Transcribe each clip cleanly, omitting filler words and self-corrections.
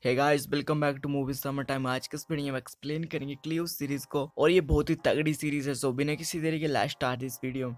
Hey guys, welcome back to movie summer time. आज के इस वीडियो में एक्सप्लेन करेंगे क्लियो सीरीज को और ये बहुत ही तगड़ी सीरीज है। सो बिना किसी देरी के लेट्स स्टार्ट दिस वीडियो।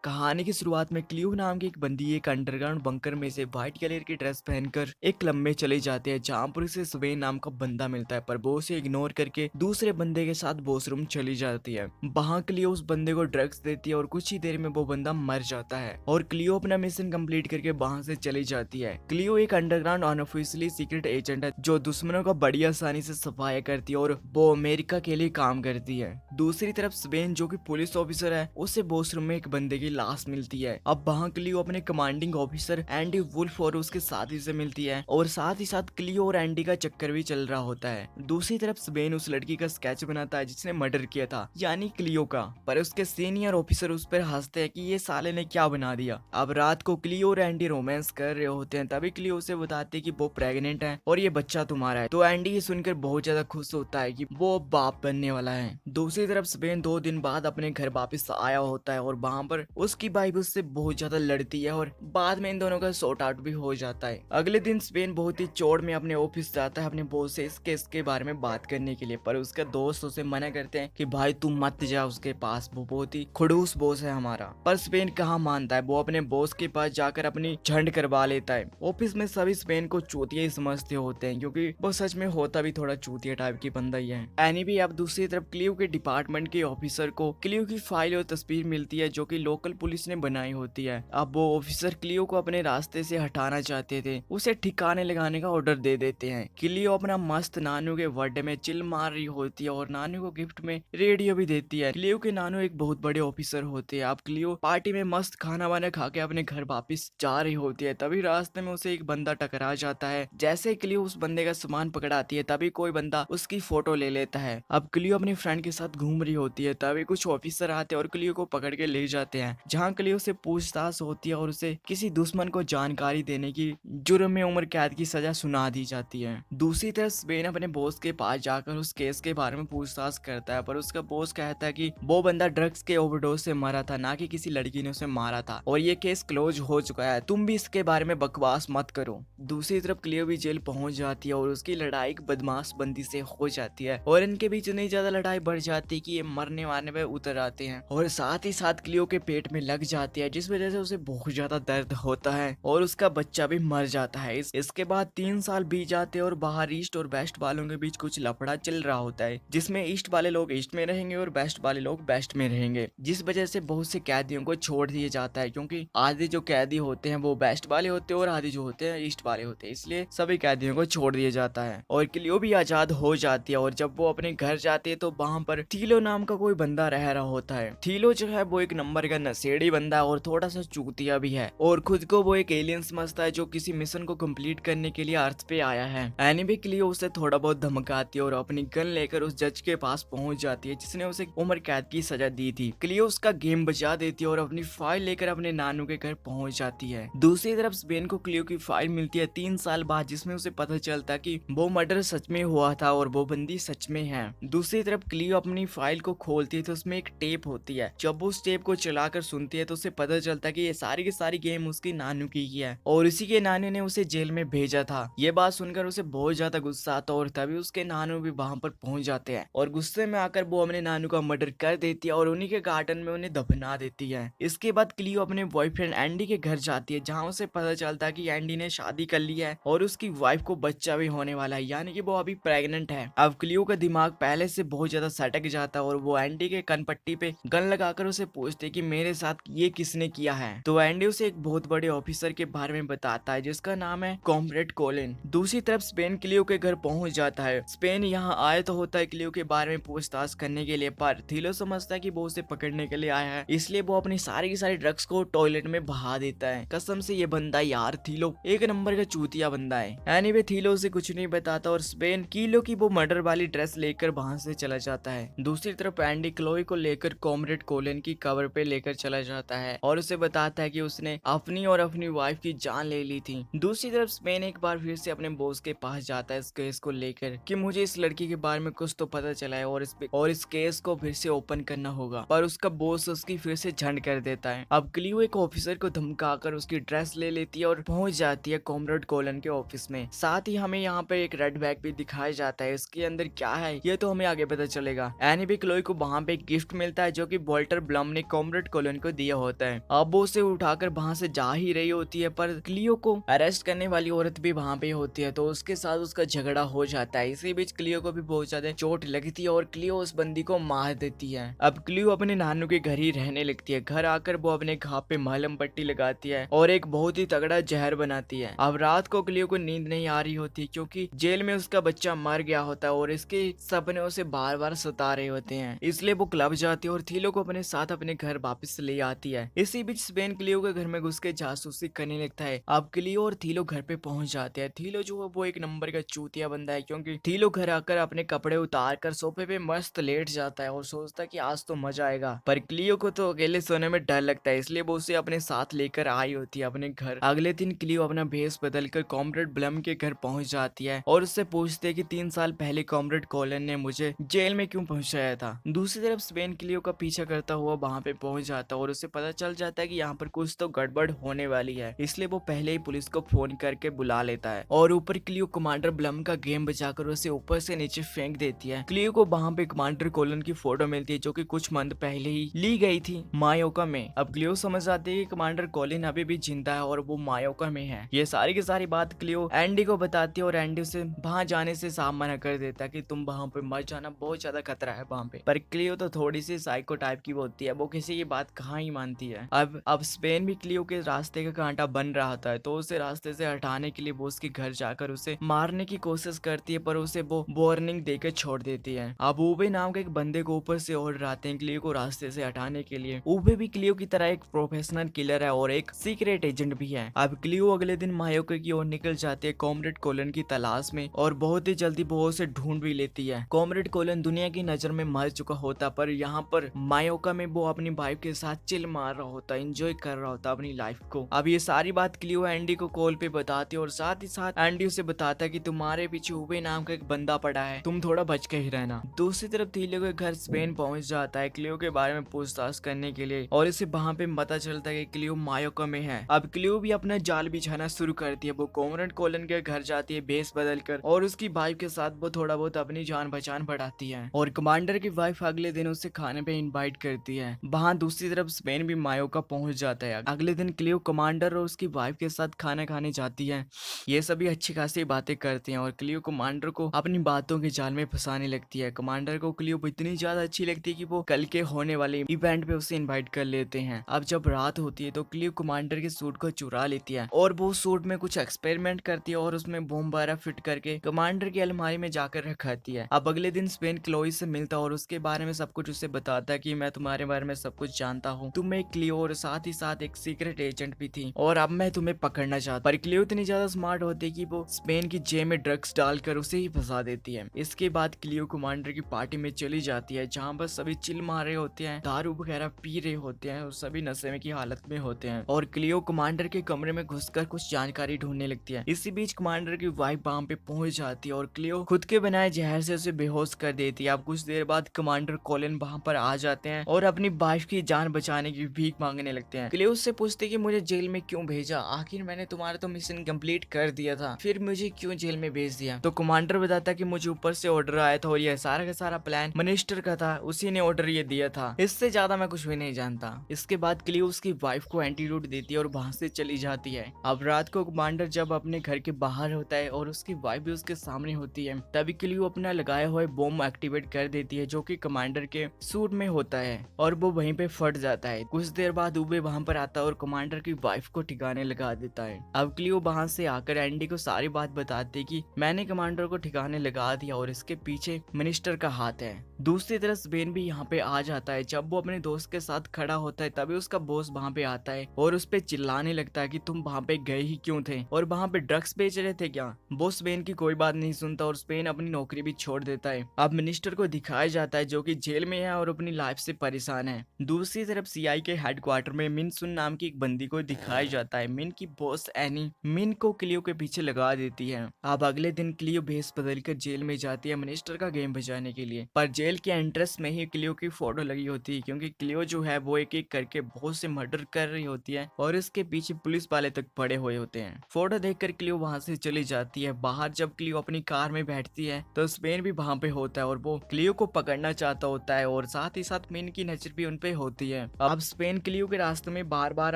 कहानी की शुरुआत में क्लियो नाम की एक बंदी एक अंडरग्राउंड बंकर में से व्हाइट कलर की ड्रेस पहनकर एक क्लब में चले जाते हैं, जहां पर उसे स्वेन नाम का बंदा मिलता है। पर वो उसे इग्नोर करके दूसरे बंदे के साथ वॉशरूम चली जाती है। वहां क्लियो उस बंदे को ड्रग्स देती है और कुछ ही देर में वो बंदा मर जाता है और क्लियो अपना मिशन कंप्लीट करके वहां से चली जाती है। क्लियो एक अंडरग्राउंड अनऑफिशियली सीक्रेट एजेंट है जो दुश्मनों का बड़ी आसानी से सफाया करती है और वो अमेरिका के लिए काम करती है। दूसरी तरफ स्वेन जो कि पुलिस ऑफिसर है, उसे वॉशरूम में एक बंदे की लाश मिलती है। अब वहाँ क्लियो अपने कमांडिंग ऑफिसर एंडी वुल्फ और उसके साथी से मिलती है और साथ ही साथ क्लियो और एंडी का चक्कर भी चल रहा होता है। दूसरी तरफ स्वेन उस लड़की का स्केच बनाता है जिसने मर्डर किया था, यानी क्लियो का। पर उसके सीनियर ऑफिसर उस पर हंसते हैं कि ये साले ने क्या बना दिया। अब रात को क्लियो और एंडी रोमांस कर रहे होते हैं, तभी क्लियो उसे बताते हैं कि वो प्रेग्नेंट है और ये बच्चा तुम्हारा है। तो एंडी ये सुनकर बहुत ज्यादा खुश होता है कि वो बाप बनने वाला है। दूसरी तरफ स्वेन 2 दिन बाद अपने घर वापस आया होता है और वहाँ पर उसकी वाइफ उससे बहुत ज्यादा लड़ती है और बाद में इन दोनों का सॉर्ट आउट भी हो जाता है। अगले दिन स्वेन बहुत ही चौड़ में अपने ऑफिस जाता है अपने बॉस से इस केस के बारे में बात करने के लिए, पर उसका दोस्त उसे मना करते हैं कि भाई तू मत जा उसके पास, वो बहुत ही खड़ूस बॉस है हमारा। पर स्वेन कहाँ मानता है, वो अपने बॉस के पास जाकर अपनी झंड करवा लेता है। ऑफिस में सभी स्वेन को चूतिया ही समझते होते हैं क्योंकि वो सच में होता भी थोड़ा चूतिया टाइप की बंदा ही है। एनी भी अब दूसरी तरफ क्लियो के डिपार्टमेंट के ऑफिसर को क्लियो की फाइल और तस्वीर मिलती है जो कि लोकल पुलिस ने बनाई होती है। अब वो ऑफिसर क्लियो को अपने रास्ते से हटाना चाहते थे, उसे ठिकाने लगाने का ऑर्डर दे देते हैं। क्लियो अपना मस्त नानू के बर्थडे में चिल मार रही होती है और नानू को गिफ्ट में रेडियो भी देती है। क्लियो के नानू एक बहुत बड़े ऑफिसर होते हैं। अब क्लियो पार्टी में मस्त खाना वाना खा के अपने घर वापस जा रही होती है, तभी रास्ते में उसे एक बंदा टकरा जाता है। जैसे क्लियो उस बंदे का सामान पकड़ाती है तभी कोई बंदा उसकी फोटो ले लेता है। अब क्लियो अपनी फ्रेंड के साथ घूम रही होती है, तभी कुछ ऑफिसर आते हैं और क्लियो को पकड़ के ले जाते हैं, जहाँ क्लियो से पूछताछ होती है और उसे किसी दुश्मन को जानकारी देने की जुर्म में उम्र कैद की सजा सुना दी जाती है। दूसरी तरफ स्वेन अपने बॉस के पास जाकर उस केस के बारे में पूछताछ करता है, पर उसका बॉस कहता है कि वो बंदा ड्रग्स के ओवरडोज से मरा था, ना कि किसी लड़की ने उसे मारा था और ये केस क्लोज हो चुका है, तुम भी इसके बारे में बकवास मत करो। दूसरी तरफ क्लियो भी जेल पहुंच जाती है और उसकी लड़ाई एक बदमाश बंदी से हो जाती है और इनके बीच इतनी ज्यादा लड़ाई बढ़ जाती है कि ये मरने वारने पे उतर आते हैं और साथ ही साथ क्लियो के पेट में लग जाती है, जिस वजह से उसे बहुत ज्यादा दर्द होता है और उसका बच्चा भी मर जाता है। इसके बाद 3 साल बीत जाते हैं और बाहर ईस्ट और वेस्ट वालों के बीच कुछ लफड़ा चल रहा होता है, जिसमें ईस्ट वाले लोग ईस्ट में रहेंगे और वेस्ट वाले लोग वेस्ट में रहेंगे, जिस वजह से बहुत से कैदियों को छोड़ दिया जाता है क्योंकि आधे जो कैदी होते हैं वो वेस्ट वाले होते हैं और आधे जो होते हैं ईस्ट वाले होते हैं, इसलिए सभी कैदियों को छोड़ दिया जाता है और क्लियो भी आजाद हो जाती है। और जब वो अपने घर जाती है तो वहाँ पर थीलो नाम का कोई बंदा रह रहा होता है। थीलो जो है वो एक नंबर का नशेड़ी बंदा है और थोड़ा सा चूतिया भी है और खुद को वो एक एलियन समझता है जो किसी मिशन को कंप्लीट करने के लिए अर्थ पे आया है। एनी भी क्लियो उसे थोड़ा बहुत धमकाती है और अपनी गन लेकर उस जज के पास पहुंच जाती है जिसने उसे उम्र कैद की सजा दी थी। क्लियो उसका गेम बचा देती है और अपनी फाइल लेकर अपने नानू के घर पहुंच जाती है। दूसरी तरफ स्वेन को क्लियो की फाइल मिलती है 3 साल बाद, जिसमें उसे पता चलता कि वो मर्डर सच में हुआ था और वो बंदी सच में है। दूसरी तरफ क्लियो अपनी फाइल को खोलती है तो उसमें एक टेप होती है। जब वो उस टेप को चलाकर सुनती है तो उसे पता चलता है कि ये सारी की सारी गेम उसकी नानू की है और इसी के नानू ने उसे जेल में भेजा था। ये बात सुनकर उसे बहुत ज्यादा गुस्सा आता है और तभी उसके नानू भी वहां पर पहुंच जाते हैं और गुस्से में आकर वो अपने नानू का मर्डर कर देती है और उन्हीं के गार्डन में उन्हें दफना देती है। इसके बाद क्लियो अपने बॉयफ्रेंड एंडी के घर जाती है, जहाँ उसे पता चलता है कि एंडी ने शादी कर ली है और उसकी वाइफ को बच्चा भी होने वाला है, यानी कि वो अभी प्रेग्नेंट है। अब क्लियो का दिमाग पहले से बहुत ज्यादा सटक जाता है और वो एंडी के कनपट्टी पे गन लगाकर उसे पूछते कि मेरे साथ ये किसने किया है। तो एंडी उसे एक बहुत बड़े ऑफिसर के बारे में बताता है जिसका नाम है कॉमरेड कोलिन। दूसरी तरफ स्पेन क्लियो के घर पहुंच जाता है। स्पेन यहाँ आया तो होता है क्लियो के बारे में पूछताछ करने के लिए, पर थीलो समझता है कि वो उसे पकड़ने के लिए आया है, इसलिए वो अपनी सारी की सारी ड्रग्स को टॉयलेट में बहा देता है। कसम से ये बंदा यार थीलो एक नंबर का चूतिया बंदा है। एनीवे थीलो उसे कुछ नहीं बताता और स्पेन किलो की वो मर्डर वाली ड्रेस लेकर वहां से चला जाता है। दूसरी तरफ एंडी क्लोई को लेकर कॉमरेड कोलिन की कवर पे लेकर चला जाता है और उसे बताता है कि उसने अपनी और अपनी वाइफ की जान ले ली थी। दूसरी तरफ स्पेन एक बार फिर से अपने बॉस के पास जाता है इस केस को लेकर कि मुझे इस लड़की के बारे में कुछ तो पता चला है और इस केस को फिर से ओपन करना होगा, पर उसका बॉस उसकी फिर से झंड कर देता है। अब क्लियो एक ऑफिसर को धमकाकर उसकी ड्रेस ले लेती है और पहुंच जाती है कॉमरेड कोलन के ऑफिस में। साथ ही हमें यहाँ पे एक रेड बैग भी दिखाया जाता है, इसके अंदर क्या है ये तो हमें आगे पता चलेगा। एनी भी क्लोई को वहाँ पे एक गिफ्ट मिलता है जो कि वॉल्टर ब्लम ने कॉमरेड कोलन को दिया होता है। अब वो उसे उठाकर वहाँ से जा ही रही होती है, पर क्लियो को अरेस्ट करने वाली औरत भी वहाँ पे होती है, तो उसके साथ उसका झगड़ा हो जाता है। इसी बीच क्लियो को भी बहुत ज्यादा चोट लगती है और क्लियो उस बंदी को मार देती है। अब क्लियो अपने नानू के घर ही रहने लगती है। घर आकर वो अपने घाव पे मलहम पट्टी लगाती है और एक बहुत ही तगड़ा जहर बनाती है। अब रात को क्लियो को नींद नहीं आ रही होती क्योंकि जेल में उसका बच्चा मर गया होता है और इसके सपने उसे बार बार सता रहे होते हैं, इसलिए वो क्लब जाती है और थीलो को अपने साथ अपने घर वापस ले आती है। इसी बीच स्पेन क्लियो के घर में घुस के जासूसी करने लगता है। अब क्लियो और थीलो घर पे पहुंच जाते हैं। थीलो जो है वो एक नंबर का चूतिया बंदा है क्योंकि थीलो घर आकर अपने कपड़े उतार कर सोफे पे मस्त लेट जाता है और सोचता है कि आज तो मजा आएगा, पर क्लियो को तो अकेले सोने में डर लगता है, इसलिए वो उसे अपने साथ लेकर आई होती है अपने घर। अगले दिन क्लियो अपना भेष बदलकर कॉमरेड ब्लम के घर पहुंच जाती है और उससे पूछते है कि 3 साल पहले कॉमरेड कोलन ने मुझे जेल में क्यों पहुंचाया था। दूसरी तरफ स्पेन क्लियो का पीछा करता हुआ वहां पे पहुंच जाता है और उसे पता चल जाता है कि यहाँ पर कुछ तो गड़बड़ होने वाली है, इसलिए वो पहले ही पुलिस को फोन करके बुला लेता है और ऊपर क्लियो कमांडर ब्लम का गेम बचाकर उसे ऊपर से नीचे फेंक देती है। क्लियो को वहां पे कमांडर कोलन की फोटो मिलती है जो कि कुछ मंथ पहले ही ली गई थी मायोका में। अब क्लियो समझ आती है कि कमांडर कोलिन अभी भी जिंदा है और वो मायोका में है। ये सारी की सारी बात क्लियो एंडी को बताती है और एंडी उसे वहां जाने से साफ मना कर देता है कि तुम वहां पे मत जाना, बहुत ज्यादा खतरा है वहां पे। पर क्लियो तो थोड़ी सी साइको टाइप की होती है, वो किसी की बात कहाँ ही मानती है। अब स्पेन भी क्लियो के रास्ते का कांटा बन रहा था, तो उसे रास्ते से हटाने के लिए वो उसके घर जाकर उसे मारने की कोशिश करती है, पर उसे वो वार्निंग देकर छोड़ देती है। अब ऊबे नाम के एक बंदे को ऊपर से ऑर्डर आते हैं क्लियो को रास्ते से हटाने के लिए। ऊबे भी क्लियो की तरह एक प्रोफेशनल किलर है और एक सीक्रेट एजेंट भी है। अब क्लियो अगले दिन मायोका की ओर निकल जाती है कॉमरेड कोलन की तलाश में और बहुत ही जल्दी वो उसे ढूंढ भी लेती है। कॉमरेड कोलन दुनिया की नजर में मर चुका होता, पर यहाँ पर मायोका में वो अपनी वाइफ के साथ चिल मार रहा होता, एंजॉय कर रहा होता अपनी लाइफ को। अब ये सारी बात क्लियो एंडी को कॉल पे बताती है और साथ ही साथ एंडी उसे बताता है कि तुम्हारे पीछे ऊबे नाम का एक बंदा पड़ा है, तुम थोड़ा बच के ही रहना। दूसरी तरफ थीलो के घर स्पेन पहुंच जाता है क्लियो के बारे में पूछताछ करने के लिए और इसे वहां पे पता चलता है कि क्लियो मायोका में है। अब क्लियो भी अपना जाल बिछाना शुरू करती है। वो कॉमरेड कोलन के घर जाती है भेष बदलकर और उसकी वाइफ के साथ वो थोड़ा बहुत अपनी जान पहचान बढ़ाती है और कमांडर की वाइफ अगले दिन उसे खाने पे इनवाइट करती है। वहां दूसरी तरफ स्पेन भी मायोका पहुंच जाता है। अगले दिन क्लियो कमांडर और उसकी वाइफ के साथ खाना खाने जाती है। ये सभी अच्छी खासी बातें करती हैं और क्लियो कमांडर को अपनी बातों के जाल में फंसाने लगती है। कमांडर को क्लियो इतनी ज्यादा अच्छी लगती है कि वो कल के होने वाले इवेंट पे उसे इनवाइट कर लेते हैं। अब जब रात होती है तो क्लियो कमांडर के सूट को चुरा लेती है और वो सूट में कुछ एक्सपेरिमेंट करती है और उसमें बॉम्ब वगैरह फिट करके कमांडर की अलमारी में जाकर रखाती है। अब अगले दिन स्पेन क्लोई से मिलता है और उसके बारे में सब कुछ उसे बताता है कि मैं तुम्हारे बारे में सब कुछ जानता हूँ, तुम एक क्लियो और साथ ही साथ एक सीक्रेट एजेंट भी थी और अब मैं तुम्हें पकड़ना चाहता। पर क्लियो इतनी ज्यादा स्मार्ट होती है कि वो स्पेन की जेब में ड्रग्स डालकर उसे ही फंसा देती है। इसके बाद क्लियो कमांडर की पार्टी में चली जाती है जहाँ पर सभी चिल मार रहे होते हैं, दारू वगैरह पी रहे होते हैं और सभी नशे में की हालत में होते हैं और क्लियो कमांडर के कमरे में घुसकर कुछ जानकारी ढूंढने लगती है। इसी बीच कमांडर की वाइफ वहां पे पहुंच जाती है और क्लियो खुद के बनाए जहर से उसे बेहोश कर देती है। अब कुछ देर बाद कमांडर कोलिन वहां पर आ जाते हैं और अपनी वाइफ की जान बचाने की भीख मांगने लगते हैं। क्लियो उससे पूछते कि मुझे जेल में क्यों भेजा, आखिर मैंने तुम्हारा तो मिशन कंप्लीट कर दिया था, फिर मुझे क्यों जेल में भेज दिया। तो कमांडर बताता कि मुझे ऊपर से ऑर्डर आया था और ये सारा का सारा प्लान मिनिस्टर का था, उसी ने ऑर्डर ये दिया था, इससे ज्यादा मैं कुछ भी नहीं जानता। इसके बाद क्लियो उसकी वाइफ को एंटीडोट देती है और वहां से चली जाती है। अब रात को कमांडर जब अपने घर के बाहर होता है और उसकी वाइफ भी उसके सामने होती है, तभी क्लियो अपना लगाया हुआ बॉम्ब एक्टिवेट कर देती है जो कि कमांडर के सूट में होता है और वो वहीं पे फट जाता है। कुछ देर बाद उबे वहां पर आता है और कमांडर की वाइफ को ठिकाने लगा देता है। अब क्लियो वहां से आकर एंडी को सारी बात बताती है कि मैंने कमांडर को ठिकाने लगा दिया और इसके पीछे मिनिस्टर का हाथ है। दूसरी तरफ स्पेन भी यहाँ पे आ जाता है। जब वो अपने दोस्त के साथ खड़ा होता है तभी उसका बॉस वहाँ पे आता है और उस पे चिल्लाने लगता है कि तुम वहाँ पे गए ही क्यों थे और वहाँ पे ड्रग्स बेच रहे थे क्या। वो स्पेन की कोई बात नहीं सुनता और स्पेन अपनी नौकरी भी छोड़ देता है। अब मिनिस्टर को दिखाया जाता है जो कि जेल में है और अपनी लाइफ से परेशान है। दूसरी तरफ सीआई के हेडक्वार्टर में मिन सुन नाम की एक बंदी को दिखाया जाता है। मिन की बॉस एनी मिन को क्लियो के पीछे लगा देती है। अब अगले दिन क्लियो भेस बदलकर जेल में जाती है मिनिस्टर का गेम बजाने के लिए, पर जेल के एंट्रेंस में ही क्लियो की फोटो लगी होती है, क्योंकि क्लियो जो है वो एक एक करके बहुत से मर्डर कर रही होती है और इसके पीछे पुलिस वाले तक पड़े हुए होते हैं। फोटो देखकर क्लियो वहां से चली जाती है। बाहर जब क्लियो अपनी कार में बैठती है तो स्पेन भी वहां पे होता है और वो क्लियो को पकड़ना चाहता होता है और साथ ही साथ मिन की नजर भी उन पे होती है। अब स्पेन क्लियो के रास्ते में बार बार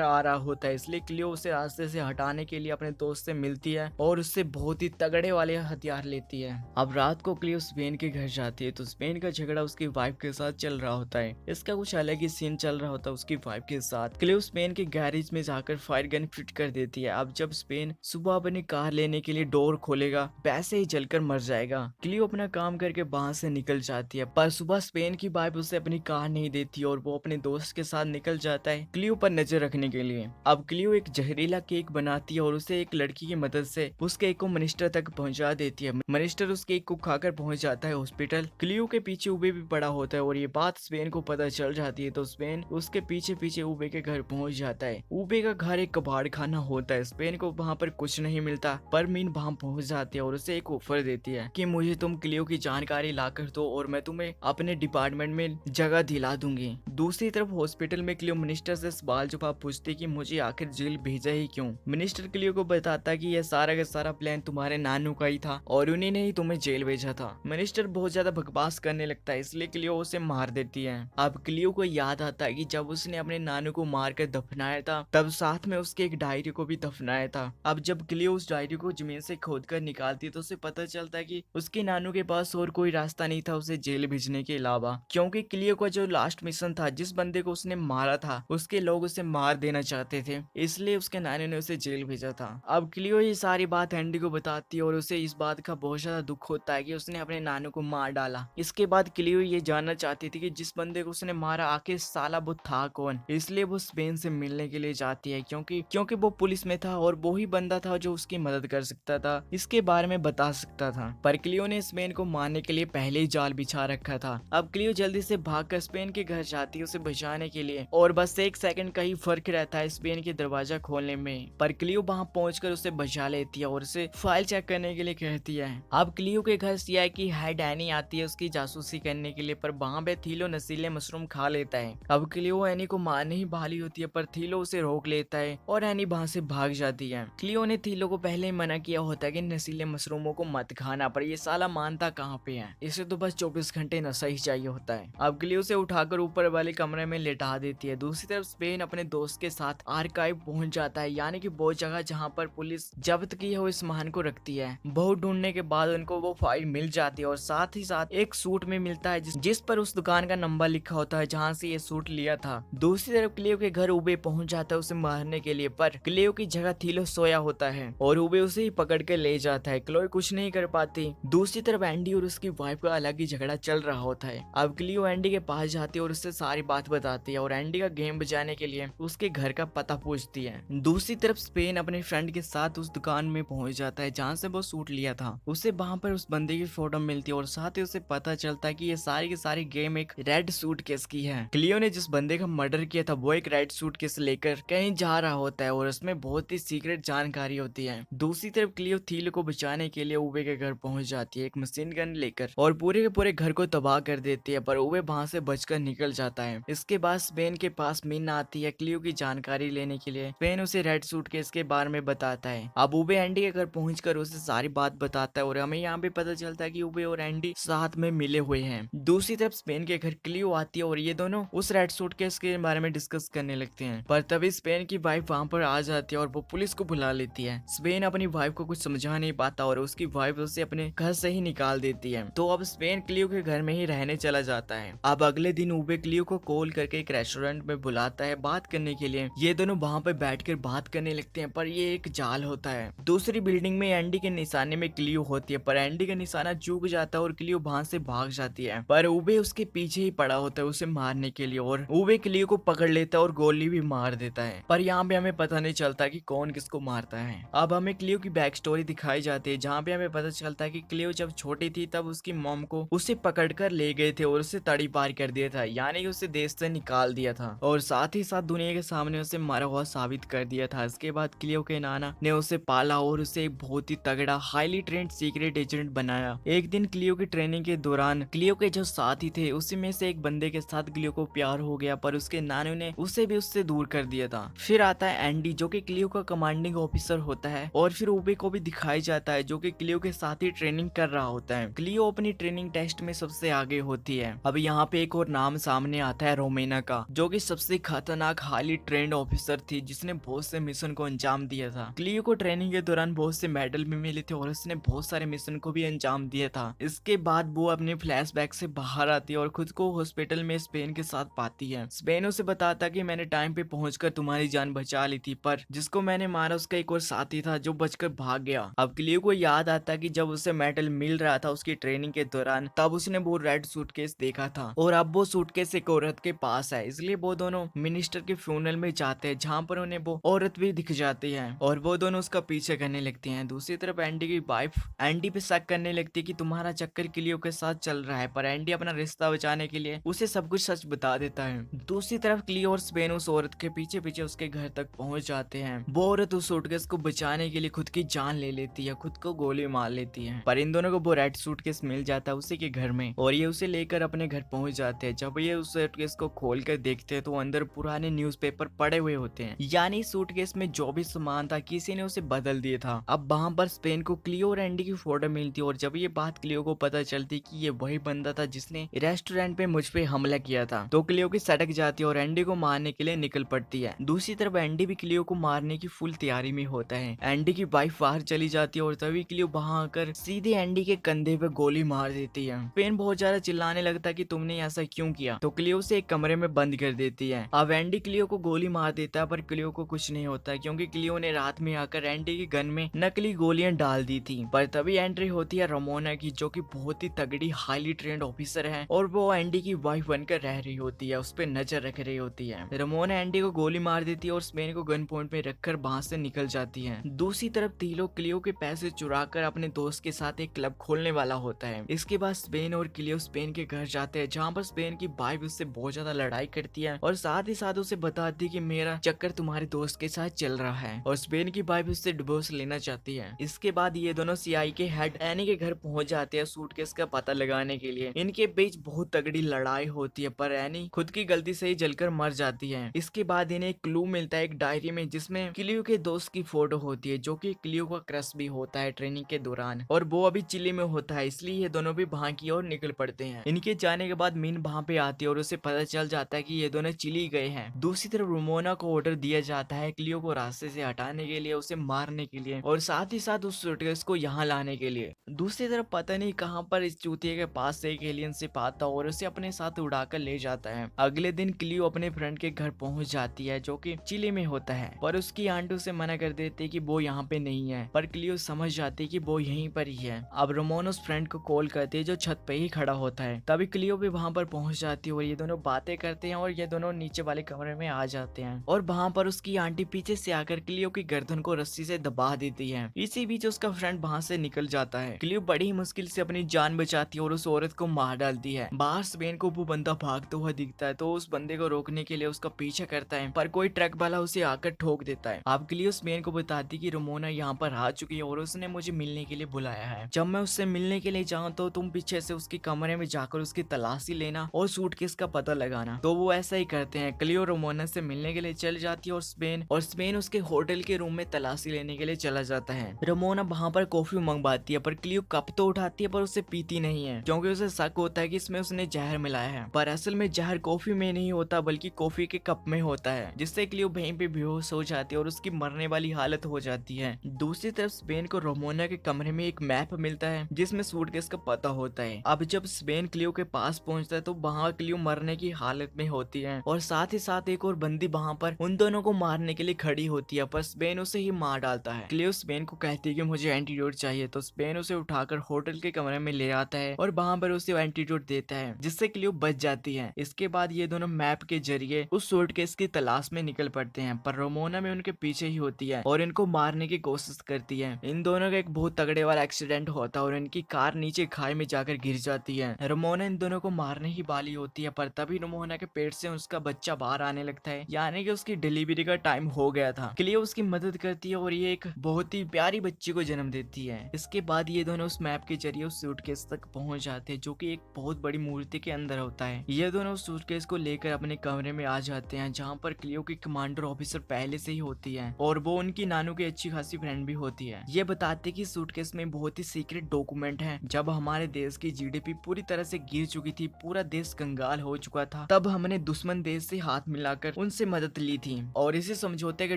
आ रहा होता है, इसलिए क्लियो उसे रास्ते से हटाने के लिए अपने दोस्त से मिलती है और उससे बहुत ही तगड़े वाले हथियार लेती है। अब रात को क्लियो स्पेन के घर जाती है तो स्पेन का झगड़ा उसकी वाइफ के साथ चल रहा होता है। इसका कुछ अलग ही सीन चल रहा होता है उसकी वाइफ के साथ। क्लियो स्पेन के गैरेज में जाकर फायर गन फिट कर देती है। अब जब स्पेन सुबह अपनी कार लेने के लिए डोर खोलेगा वैसे ही जलकर मर जाएगा। क्लियो अपना काम करके वहां से निकल जाती है, पर सुबह स्पेन की वाइफ उसे अपनी कार नहीं देती और वो अपने दोस्त के साथ निकल जाता है क्लियो पर नजर रखने के लिए। अब क्लियो एक जहरीला केक बनाती है और उसे एक लड़की की मदद से उस केक को मिनिस्टर तक पहुंचा देती है। मिनिस्टर उस केक को खाकर पहुंच जाता है हॉस्पिटल। क्लियो के पीछे उबे भी पड़ा होता है और ये बात स्पेन को पता चल जाती है तो स्पेन उसके पीछे पीछे उबे के घर पहुंच जाता है। उबे का घर एक कबाड़ खाना होता है। स्पेन को वहाँ पर कुछ नहीं मिलता, पर मीन वहाँ पहुंच जाती है और उसे एक ऑफर देती है कि मुझे तुम क्लियो की जानकारी ला कर दो और मैं तुम्हें अपने डिपार्टमेंट में जगह दिला दूंगी। दूसरी तरफ हॉस्पिटल में क्लियो मिनिस्टर से सवाल जवाब पूछती कि मुझे आखिर जेल भेजा ही क्यों। मिनिस्टर क्लियो को बताता कि यह सारा का सारा प्लान तुम्हारे नानू का ही था और उन्हीं ने ही तुम्हें जेल भेजा था। मिनिस्टर बहुत ज्यादा बकवास करने लगता है, इसलिए क्लियो उसे मार देती है। अब क्लियो को याद आता है कि जब उसने अपने नानू को मारकर दफनाया था तब साथ में उसके एक डायरी को भी दफनाया था। अब जब क्लियो उस डायरी को जमीन से खोदकर निकालती है तो उसे पता चलता है कि उसके नानू के पास और कोई रास्ता नहीं था उसे जेल भेजने के अलावा, क्योंकि क्लियो का जो लास्ट मिशन था, जिस बंदे को उसने मारा था उसके लोग उसे मार देना चाहते थे, इसलिए उसके नानू ने उसे जेल भेजा था। अब क्लियो ये सारी बात एंडी को बताती है और उसे इस बात का बहुत ज्यादा दुख होता है कि उसने अपने नानू को मार डाला। इसके बाद क्लियो ये जानना चाहती थी कि जिस बंदे को उसने मारा आखिर साला वो था कौन, इसलिए वो स्पेन से मिलने के लिए जाती है क्योंकि वो पुलिस में था और वो ही बंदा था जो उसकी मदद कर सकता था, इसके बारे में बता सकता था। पर क्लियो ने स्पेन को मारने के लिए पहले ही जाल बिछा रखा था। अब क्लियो जल्दी से भागकर स्पेन के घर जाती है उसे बचाने के लिए और बस एक सेकंड का ही फर्क रहता है स्पेन के दरवाजा खोलने में, पर क्लियो वहां पहुंचकर उसे बचा लेती है और उसे फाइल चेक करने के लिए कहती है। अब क्लियो के घर सीआई की हेड एनी आती है उसकी जासूसी करने के लिए, पर वहां पे थीलो नशीले मशरूम खा लेता है। अब क्लियो एनी को मारने ही भाली होती है, पर थीलो उसे रोक लेता है और एनी वहां से भाग जाती है। क्लियो ने थीलो को पहले ही मना किया होता है कि नशीले मशरूमों को मत खाना, पर ये साला मानता कहाँ पे है, इसे तो बस 24 घंटे नशा ही चाहिए होता है। अब क्लियो से उठाकर ऊपर वाले कमरे में लेटा देती है। दूसरी तरफ स्पेन अपने दोस्त के साथ आर्काइव पहुंच जाता है, यानी कि वो जगह जहाँ पर पुलिस जब्त की है वो सामान को रखती है। बहुत ढूंढने के बाद उनको वो फाइल मिल जाती है और साथ ही साथ एक सूट में मिलता है जिस पर उस दुकान का नंबर लिखा होता है जहाँ से ये सूट लिया था। दूसरी तरफ क्लियो के घर उबे पहुंच जाता है उसे मारने के लिए, पर क्लियो की जगह थीलो सोया होता है और उबे उसे ही पकड़ के ले जाता है। क्लोई कुछ नहीं कर पाती। दूसरी तरफ एंडी और उसकी वाइफ का अलग ही झगड़ा चल रहा होता है। अब क्लियो एंडी के पास जाती है और उससे सारी बात बताती है और एंडी का गेम बजाने के लिए उसके घर का पता पूछती है। दूसरी तरफ स्पेन अपने फ्रेंड के साथ उस दुकान में पहुंच जाता है जहाँ से वो सूट लिया था। उसे वहाँ पर उस बंदे की फोटो मिलती है और साथ ही उसे पता चलता है कि ये सारी की सारी गेम एक रेड सूट केस की है। क्लियो ने जिस बंदे का मर्डर किया था वो एक रेड सूट केस लेकर कहीं जा रहा होता है और उसमें बहुत ही सीक्रेट जानकारी होती है। दूसरी तरफ क्लियो थीलो को बचाने के लिए उबे के घर पहुंच जाती है एक मशीन गन लेकर और पूरे के पूरे घर को तबाह कर देती है, पर उबे वहाँ से बचकर निकल जाता है। इसके बाद स्पेन के पास मीन आती है क्लियो की जानकारी लेने के लिए। स्पेन उसे रेड सूट केस के बारे में बताता है। अब उबे एंडी के घर पहुंचकर उसे सारी बात बताता है और हमें यहाँ पे पता चलता है कि उबे और एंडी साथ में मिले हुए हैं। दूसरी तरफ स्पेन के घर क्लियो आती है और ये दोनों उस रेड सूट केस के बारे में डिस्कस करने लगते हैं, पर तभी स्पेन की वाइफ वहाँ पर आ जाती है और वो पुलिस को बुला लेती है। स्पेन अपनी वाइफ को कुछ समझा नहीं पाता और उसकी वाइफ उसे अपने घर से ही निकाल देती है, तो अब स्पेन क्लियो के घर में ही रहने चला जाता है। अब अगले दिन उबे क्लियो को कॉल करके एक रेस्टोरेंट में बुलाता है बात करने के लिए। ये दोनों वहाँ पे बैठकर बात करने लगते हैं, पर ये एक जाल होता है। दूसरी बिल्डिंग में एंडी के निशाने में क्लियो होती है, पर एंडी का निशाना चूक जाता है और क्लियो वहाँ से भाग जाती है, पर उबे उसके पीछे ही पड़ा होता है उसे मारने के लिए और उबे क्लियो को पकड़ लेता है और गोली भी मार देता है। पर यहाँ पे हमें पता नहीं चलता कि कौन किसको मारता है। अब हमें क्लियो की बैक स्टोरी दिखाई जाती है जहाँ पे हमें पता चलता है कि क्लियो जब छोटी थी तब उसकी मॉम को उसे पकड़कर ले गए थे और उसे तड़ी पार कर दिया था, यानी कि उसे देश से निकाल दिया था और साथ ही साथ दुनिया के सामने उसे मारा हुआ साबित कर दिया था। इसके बाद क्लियो के नाना ने उसे पाला और उसे एक बहुत ही तगड़ा हाईली ट्रेंड सीक्रेट एजेंट बनाया। एक दिन क्लियो की ट्रेनिंग के दौरान क्लियो के जो साथी थे उसी में से एक बंदे के साथ क्लियो को प्यार हो गया, पर उसके नानू ने उसे भी उससे दूर कर दिया था। फिर आता है एंडी जो कि क्लियो का कमांडिंग ऑफिसर होता है और फिर ओबे को भी दिखाई जाता है जो कि क्लियो के साथ ही ट्रेनिंग कर रहा होता है। क्लियो अपनी ट्रेनिंग टेस्ट में सबसे आगे होती है। अब यहाँ पे एक और नाम सामने आता है रोमेना का, जो कि सबसे खतरनाक हाईली ट्रेंड ऑफिसर थी जिसने बहुत से मिशन को अंजाम दिया था। क्लियो को ट्रेनिंग के दौरान बहुत से मेडल भी मिले थे और उसने बहुत सारे मिशन को भी अंजाम दिया था। इसके बाद वो अपने फ्लैशबैक से बाहर आती है और खुद को हॉस्पिटल में स्पेन के साथ पाती है। स्पेन उसे बताता कि मैंने टाइम पे पहुंचकर तुम्हारी जान बचा ली थी, पर जिसको मैंने मारा उसका एक और साथी था जो बचकर भाग गया। अब क्लियो को याद आता कि जब उसे मेडल मिल रहा था उसकी ट्रेनिंग के दौरान, तब उसने वो रेड सूटकेस देखा था और अब वो सूटकेस एक औरत के पास है। इसलिए वो दोनों मिनिस्टर के फ्यूनरल में जाते हैं जहाँ पर उन्हें वो औरत भी दिख जाती है और वो दोनों उसका पीछे करने लगते हैं। दूसरी तरफ एंडी की वाइफ एंडी पे शक करने लगती है कि तुम्हारा चक्कर क्लियो के साथ चल रहा है, पर एंडी अपना रिश्ता बचाने के लिए उसे सब कुछ सच बता देता है। दूसरी तरफ क्लियो और स्पेन उस औरत के पीछे पीछे उसके घर तक पहुंच जाते हैं। वो औरत उस सूटकेस को बचाने के लिए खुद की जान ले लेती है, खुद को गोली मार लेती है, पर इन दोनों को वो रेड सूटकेस मिल जाता है उसी के घर में और ये उसे लेकर अपने घर पहुंच जाते हैं। जब ये उस सूटकेस को खोल कर देखते हैं तो अंदर पुराने न्यूज़पेपर पड़े हुए होते हैं, यानी सूटकेस में जो भी सामान था किसी ने उसे बदल दिया था। अब वहां पर स्पेन को क्लियो और एंडी की फोटो मिलती है और जब ये बात क्लियो को पता चलती कि ये वही बंदा था जिसने रेस्टोरेंट पे मुझ पे हमला किया था, तो क्लियो की सटक जाती है और एंडी को मारने के लिए निकल पड़ती है। दूसरी तरफ एंडी भी क्लियो को मारने की फुल तैयारी में होता है। एंडी की वाइफ बाहर चली जाती है और तभी क्लियो वहां आकर सीधे एंडी के कंधे पे गोली मार देती है। स्पेन बहुत ज्यादा चिल्लाने लगता है कि तुमने ऐसा क्यों किया, तो क्लियो से एक कमरे में बंद कर देती है। अब एंडी क्लियो को गोली मार देता है पर क्लियो को कुछ नहीं होता क्योंकि क्लियो ने रात में आकर एंडी की गन में नकली गोलियां डाल दी थी। पर तभी एंट्री होती है रमोना की, जो कि बहुत ही तगड़ी हाईली ट्रेंड ऑफिसर है और वो एंडी की वाइफ बनकर रह रही होती है, उस पर नजर रख रही होती है। रमोना एंडी को गोली मार देती है और स्पेन को गन पॉइंट पे रखकर वहां से निकल जाती है। दूसरी तरफ तीलो क्लियो के पैसे चुराकर अपने दोस्त के साथ एक क्लब खोलने वाला होता है। इसके बाद स्पेन और क्लियो स्पेन के घर जाते हैं जहाँ पर स्पेन की वाइफ उससे बहुत ज्यादा लड़ाई करती है और साथ ही साथ उसे बताती है कि मेरा चक्कर तुम्हारे दोस्त के साथ चल रहा है और स्पेन की वाइफ उससे डिवोर्स लेना चाहती है। इसके बाद ये दोनों सीआई के हेड एनी के घर पहुंच जाते हैं सूटकेस का पता लगाने के लिए। इनके बीच बहुत तगड़ी लड़ाई होती है पर एनी खुद की गलती से ही जलकर मर जाती है। इसके बाद इन्हें एक क्लू मिलता है एक डायरी में जिसमें क्लियो के दोस्त की फोटो होती है जो कि क्लियो का क्रश भी होता है ट्रेनिंग के दौरान, और वो अभी चिली में होता है, इसलिए ये दोनों भी वहां की ओर निकल पड़ते हैं। इनके जाने के बाद मीन वहां पे आती है और उसे पता चल जाता है कि ये दोनों चिली गए हैं। दूसरी तरफ रोमोना को ऑर्डर दिया जाता है क्लियो को रास्ते से हटाने के लिए, उसे मारने के लिए और साथ ही साथ उस सूटकेस को यहाँ लाने के लिए। दूसरी तरफ पता नहीं कहां पर इस चूतिए के पास से एक एलियन शिप आता और उसे अपने साथ उड़ाकर ले जाता है। अगले दिन क्लियो अपने फ्रेंड के घर पहुंच जाती है जो कि चिली में होता है, पर उसकी आंटी उसे मना कर देती है कि वो यहाँ पे नहीं है, पर क्लियो समझ जाती है कि वो यहीं पर ही है। अब रोमोन उस फ्रेंड को कॉल करती है जो छत पे ही खड़ा होता है, तभी क्लियो भी वहां पर पहुंच जाती है और ये दोनों बातें करते हैं और ये दोनों नीचे वाले कमरे में आ जाते हैं और वहां पर उसकी आंटी पीछे से आकर क्लियो की गर्दन को रस्सी से दबा देती है। इसी बीच उसका फ्रेंड वहां से निकल जाता है। क्लियो बड़ी ही मुश्किल से अपनी जान बचाती है और उस औरत को मार डालती है। बाहर स्पेन को वो बंदा भागता हुआ दिखता है तो उस बंदे को रोकने के लिए उसका पीछा करता है, पर कोई ट्रक वाला उसे आकर ठोक देता है। अब क्लियो स्पेन को बताती कि रोमोना यहाँ पर आ चुकी है और उसने मुझे मिलने के लिए बुलाया है। जब मैं उससे मिलने के लिए जाऊँ तो तुम पीछे से उसके कमरे में जाकर उसकी तलाशी लेना और सूटकेस का पता लगाना। तो वो ऐसा ही करते हैं। क्लियो रोमोना से मिलने के लिए चल जाती है और स्पेन उसके होटल के रूम में तलाशी लेने के लिए चला जाता है। रोमोना वहाँ पर कॉफी मंगवाती है पर क्लियो कप तो उठाती है पर उसे पीती नहीं है क्योंकि उसे शक होता है कि इसमें उसने जहर मिलाया है, पर असल में जहर कॉफी में नहीं होता बल्कि कॉफी के कप में होता है, जिससे क्लियो वहीं पे बेहोश हो जाती है और उसकी मरने वाली हालत हो जाती है। दूसरी तरफ स्पेन को रोमोना के कमरे में एक मैप मिलता है जिसमें सूटकेस का पता होता है। अब जब स्पेन क्लियो के पास पहुंचता है तो वहाँ क्लियो मरने की हालत में होती है और साथ ही साथ एक और बंदी वहाँ पर उन दोनों को मारने के लिए खड़ी होती है, पर स्पेन उसे ही मार डालता है। क्लियो स्पेन को कहती है कि मुझे एंटीडोट चाहिए, तो स्पेन उसे उठाकर होटल के कमरे में ले आता है और वहाँ पर उसे एंटीडोट देता है जिससे क्लियो बच जाती है। इसके बाद ये दोनों मैप के जरिए उस सूटकेस की तलाश में निकल पड़ते हैं, पर रोमोना में उनके पीछे ही होती है और इनको मारने की कोशिश करती है। इन दोनों का एक बहुत तगड़े वाला एक्सीडेंट होता है और इनकी कार नीचे खाई में जाकर गिर जाती है। रोमोना इन दोनों को मारने ही वाली होती है, पर तभी रोमोना सोना के पेट से उसका बच्चा बाहर आने लगता है, यानी कि उसकी डिलीवरी का टाइम हो गया था। क्लियो उसकी मदद करती है और ये एक बहुत ही प्यारी बच्ची को जन्म देती है। इसके बाद ये दोनों उस मैप के जरिए उस सूटकेस तक पहुंच जाते हैं, जो कि एक बहुत बड़ी मूर्ति के अंदर होता है। ये दोनों उस सूटकेस को लेकर अपने कमरे में आ जाते हैं, जहाँ पर क्लियो की कमांडर ऑफिसर पहले से ही होती है और वो उनकी नानू की अच्छी खासी फ्रेंड भी होती है। ये बताते कि सूटकेस में बहुत ही सीक्रेट डॉक्यूमेंट है। जब हमारे देश की जीडीपी पूरी तरह से गिर चुकी थी, पूरा देश कंगाल हो चुका था, तब हमने दुश्मन देश से हाथ मिलाकर उनसे मदद ली थी और इसी समझौते के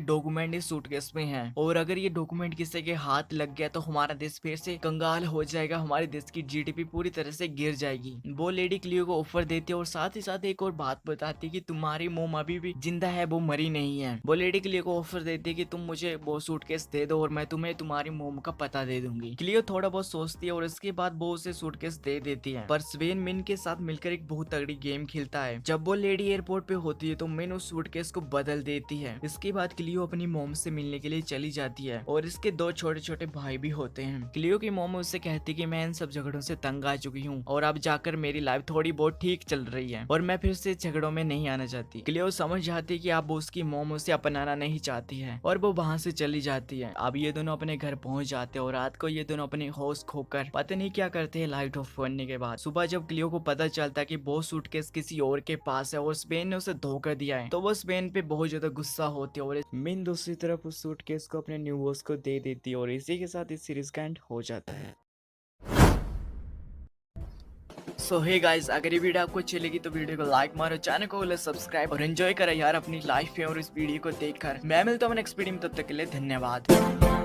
डॉक्यूमेंट इस सूटकेस में है। और अगर ये डॉक्यूमेंट किसी के हाथ लग गया तो हमारा देश फिर से कंगाल हो जाएगा, हमारे देश की जीडीपी पूरी तरह से गिर जाएगी। वो लेडी क्लियो को ऑफर देती है और साथ ही साथ एक और बात बताती है कि तुम्हारी मोम अभी भी जिंदा है, वो मरी नहीं है। वो लेडी क्लियो को ऑफर देती है कि तुम मुझे वो सूटकेस दे दो और मैं तुम्हें तुम्हारी मोम का पता दे दूंगी। क्लियो थोड़ा बहुत सोचती है और इसके बाद वो उसे सूटकेस दे देती है। पर स्वेन मिन के साथ मिलकर एक बहुत तगड़ी गेम खेलता है। जब वो लेडी एयरपोर्ट पे होती है तो मिन उस सूटकेस को बदल देती है। इसके बाद क्लियो अपनी मोम से मिलने के लिए चली जाती है और इसके दो छोटे छोटे भाई भी होते हैं। क्लियो की मोम उससे कहती कि मैं इन सब झगड़ों से तंग आ चुकी हूँ और अब जाकर मेरी लाइफ थोड़ी बहुत ठीक चल रही है और मैं फिर से झगड़ों में नहीं आना चाहती। क्लियो समझ जाती कि अब उसकी मोम उसे अपनाना नहीं चाहती है और वो वहाँ से चली जाती है। अब ये दोनों अपने घर पहुंच जाते हैं और रात को ये दोनों अपने होश खोकर पता नहीं क्या करते हैं लाइट ऑफ करने के बाद। सुबह जब क्लियो को पता चलता है कि वो सूटकेस किसी और के पास है और स्पेन ने उसे धोखा दिया है, तो वो स्पेन पे बहुत ज्यादा गुस्सा होती है और मिन दूसरी तरफ उस सूटकेस को अपने न्यू बॉस को दे देती है और इसी के साथ इस सीरीज का एंड हो जाता है। सो हे गाइस, अगर ये वीडियो आपको अच्छी लगी तो वीडियो को लाइक मारो, चैनल को सब्सक्राइब और एंजॉय करो यार अपनी लाइफ में और इस वीडियो को देखकर। मैं मिलता हूँ नेक्स्ट वीडियो में, तब तक के लिए धन्यवाद।